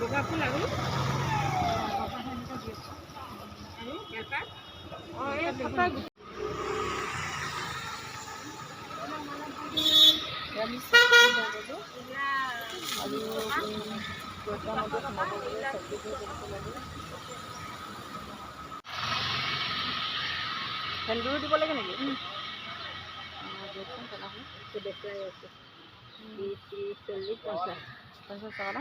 বগা ফুল আৰু আৰু এটা সেন্দুৰ দিব লাগে নেকি? দেখুৱাই আছে 20, 30, 40, 50 50 টকা ন?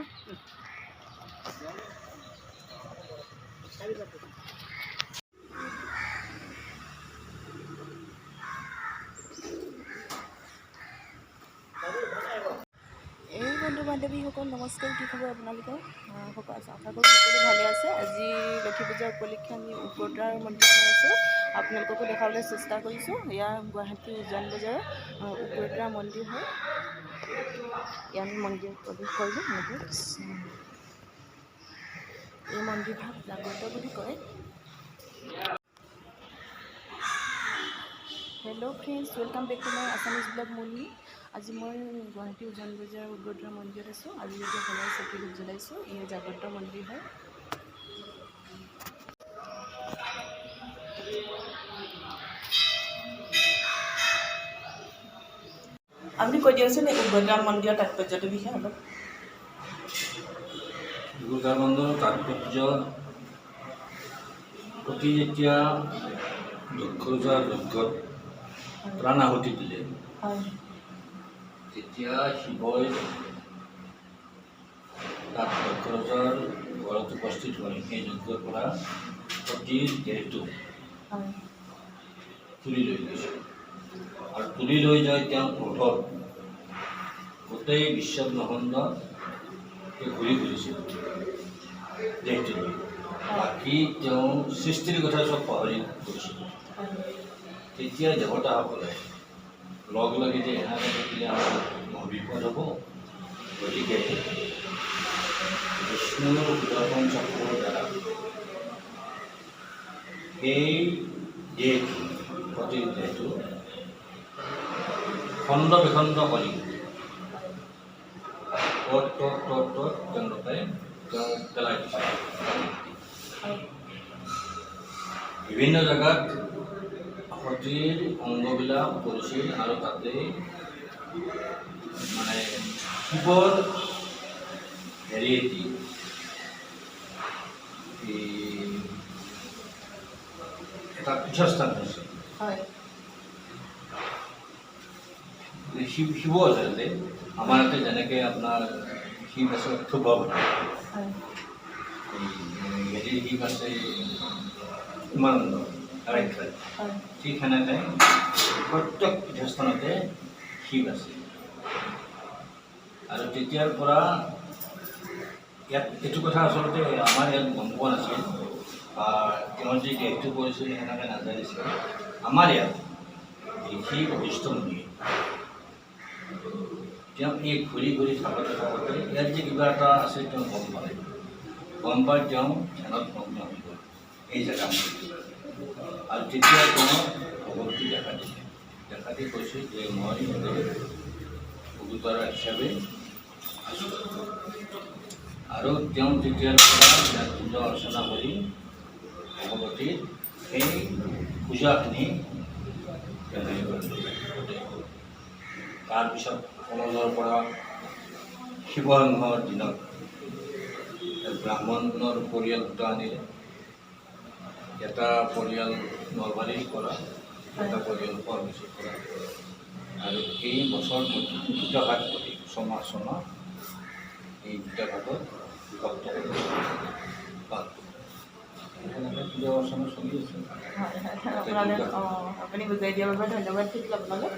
এই বন্ধু বান্ধৱীসকল নমস্কাৰ। কি খবৰ আপোনালোকৰ? আশা কৰোঁ সকলো ভালে আছে। আজি লক্ষী পূজা উপলক্ষে আমি উগ্ৰতাৰা মন্দিৰলৈ আছোঁ। আপোনালোককো দেখাবলৈ চেষ্টা কৰিছোঁ। এয়া গুৱাহাটী উজান বজাৰৰ উগ্ৰতাৰা মন্দিৰ হয়। ইয়াত আমি মন্দিৰত প্ৰৱেশ কৰিলোঁ। এই মন্দিৰভাগ জাগ্ৰত বুলি কয়। Hello' friends, welcome back to my Assamese blog Munmi. আজি মই গুৱাহাটী উজান বজাৰ উগ্ৰতাৰা মন্দিৰত আছোঁ আৰু ইয়াতে সলাই চাকি ধূপ জ্বলাইছোঁ। এয়া জাগ্ৰত মন্দিৰ হয়। আপুনি কৈ দিয়কচোন এই উগ্ৰতাৰা মন্দিৰৰ তাৎপৰ্যটোৰ বিষয়ে অলপ। উগ্ৰতাৰা মন্দিৰৰ তাৎপৰ্য প্ৰতি যেতিয়া দক্ষ ৰজাৰ যজ্ঞত প্ৰাণ আহুতি দিলে তেতিয়া শিৱই তাত দক্ষ ৰজাৰ ঘৰত উপস্থিত হৈ সেই যজ্ঞৰ পৰা সতীৰ দেহটো তুলি লৈ গৈছিল আৰু তুলি লৈ যায় তেওঁ ক্ৰোধত গোটেই বিশ্বব্ৰহ্মাণ্ড ঘূৰি ফুৰিছিল দেহটো লৈ। বাকী তেওঁ সৃষ্টিৰ কথা চব পাহৰি গৈছিল। তেতিয়া দেৱতাসকলে লগ লাগি যে এনেকৈ থাকিলে আমাৰ বিপদ হ'ব, গতিকে বিষ্ণুৰ সুদৰ্শন চক্ৰৰ দ্বাৰা সেই দেহটো সতীৰ দেহটো খণ্ড বিখণ্ড কৰি তেওঁলোকে তেওঁ পেলাই দিছে। বিভিন্ন জেগাত সতীৰ অংগবিলাক পৰিছিল আৰু তাতে মানে শিৱৰ হেৰিয়েদি এটা পীঠস্থান হৈছে। শিৱ আছে তাতে। আমাৰ ইয়াতে যেনেকৈ আপোনাৰ শিৱ আছে থুপা হেৰি শিৱ আছে উমানন্দ কামাখ্যাত, ঠিক সেনেকৈ প্ৰত্যেক পীঠস্থানতে শিৱ আছে। আৰু তেতিয়াৰ পৰা ইয়াত এইটো কথা আচলতে আমাৰ ইয়াত গম পোৱা নাছিল বা তেওঁৰ যি দেহটো পৰিছিল সেনেকৈ নাজানিছিল। আমাৰ ইয়াত শিৱ বশিষ্ঠ মুনি তেওঁ এই ঘূৰি ঘূৰি থাকোঁতে ইয়াত যে কিবা এটা আছে তেওঁ গম পালে। গম পাই তেওঁ ধ্যানত মগ্ন হৈ গ'ল এই জেগাত। আৰু তেতিয়া তেওঁ ভগৱতী দেখা দিছে। দেখা দি কৈছে যে মই উগ্ৰতাৰা হিচাপে আছোঁ। আৰু তেওঁ তেতিয়াৰ পৰা ইয়াত পূজা অৰ্চনা কৰি ভগৱতীৰ সেই পূজাখিনি তাৰপিছত সমাজৰ পৰা শিৱসিংহৰ দিনত ব্ৰাহ্মণৰ পৰিয়াল দুটা আনিলে। এটা পৰিয়াল নলবাৰীৰ পৰা, এটা পৰিয়াল শুৱালকুছিৰ পৰা। আৰু এই বছৰ দুটা ভাগ কৰি ছমাহ এই দুটা ভাগত বিভক্ত কৰিছে। সেনেকৈ পূজা অৰ্চনা চলি আছে। আপুনি বুজাই দিয়াৰ বাবে ধন্যবাদ থাকিল আপোনালৈ।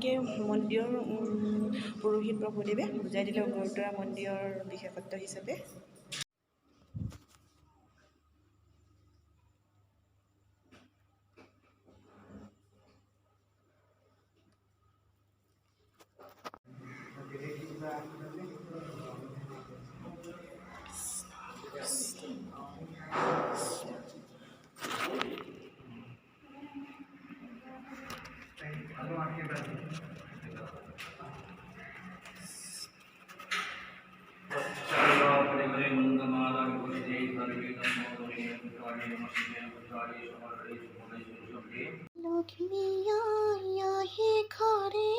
বিশেষকৈ মন্দিৰৰ পুৰোহিত প্ৰভুদেৱে বুজাই দিলে গুৰুদ্বাৰা মন্দিৰৰ বিশেষত্ব হিচাপে। লক্ষ্মী আহে ঘৰে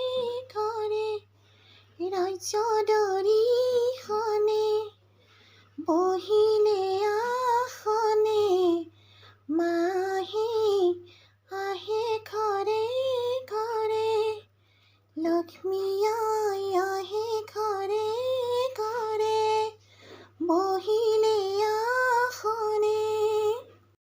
ঘৰে ৰাজ্যদৰি খনে বহিলে আসনে মা